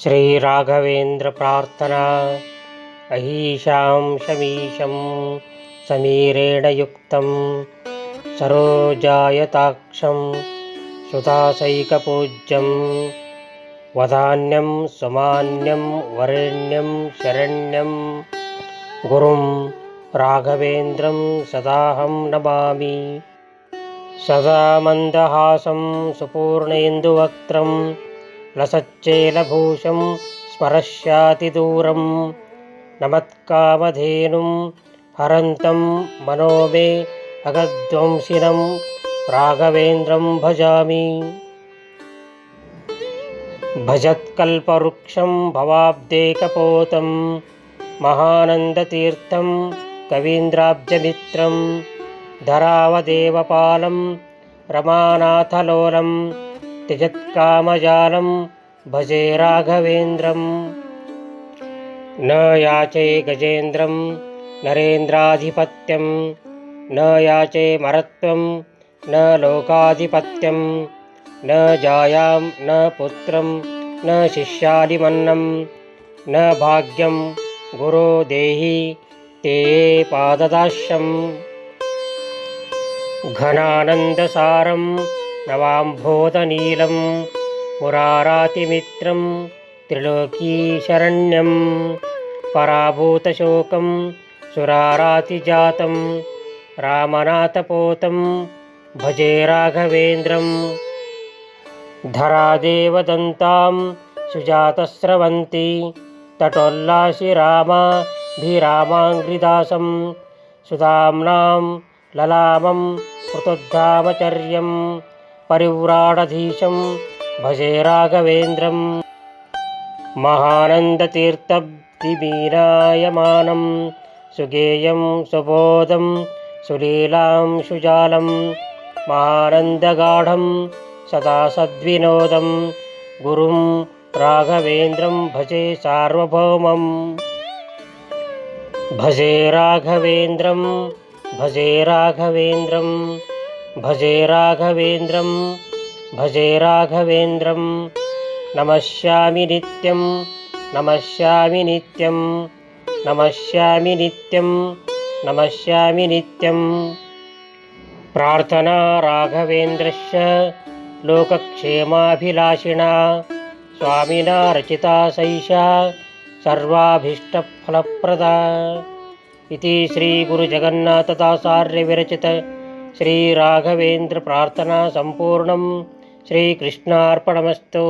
श्रीराघवेन्द्र प्रार्थना। अहीशां शमीशं समीरेण युक्तं सरोजायताक्षं सुधासैकपूज्यं वदान्यं सुमान्यं वरेण्यं शरण्यं गुरुं राघवेन्द्रं सदाहं नमामि। सदा मन्दहासं सुपूर्णेन्दुवक्त्रं लसच्चेलभूषं स्मरश्यातिदूरं नमत्कामधेनुं हरन्तं मनो मे अगध्वंसिनं राघवेन्द्रं भजामि। भजत्कल्पवृक्षं भवाब्देकपोतं महानन्दतीर्थं कवीन्द्राब्जमित्रं धरावदेवपालं रमानाथलोलं त्यजत्कामजालं भजे राघवेन्द्रं। न याचे गजेन्द्रं नरेन्द्राधिपत्यं न याचे मरत्वं न लोकाधिपत्यं न जायां न पुत्रं न शिष्यादिमन्नं न भाग्यं गुरो देहि ते पाददास्यम्। घनानन्दसारं नवाम्भोधनीलं मुरारातिमित्रं त्रिलोकीशरण्यं पराभूतशोकं सुरारातिजातं रामनाथपोतं भजे राघवेन्द्रं। धरादेवदन्तां सुजातस्रवन्ती तटोल्लासि रामाभिरामाङ्घ्रिदासं सुधाम्नां ललामं कृतोद्धामचर्यं परिव्राडधीशं भजे राघवेन्द्रं। महानन्दतीर्थब्धिमीनायमानं सुगेयं सुबोधं सुलीलां सुजालं महानन्दगाढं सदा सद्विनोदं गुरुं राघवेन्द्रं भजे सार्वभौमं। भजे राघवेन्द्रं भजे राघवेन्द्रं भजे राघवेन्द्रं भजे राघवेन्द्रं। नमस्यामि नित्यं नमस्यामि नित्यं नमस्यामि नित्यं नमस्यामि नित्यं। प्रार्थना राघवेन्द्रस्य लोकक्षेमाभिलाषिणा स्वामिना रचिता सैषा सर्वाभीष्टफलप्रदा। इति श्रीगुरुजगन्नाथदासार्य विरचित श्रीराघवेन्द्र प्रार्थना संपूर्णं। श्रीकृष्णार्पणमस्तु।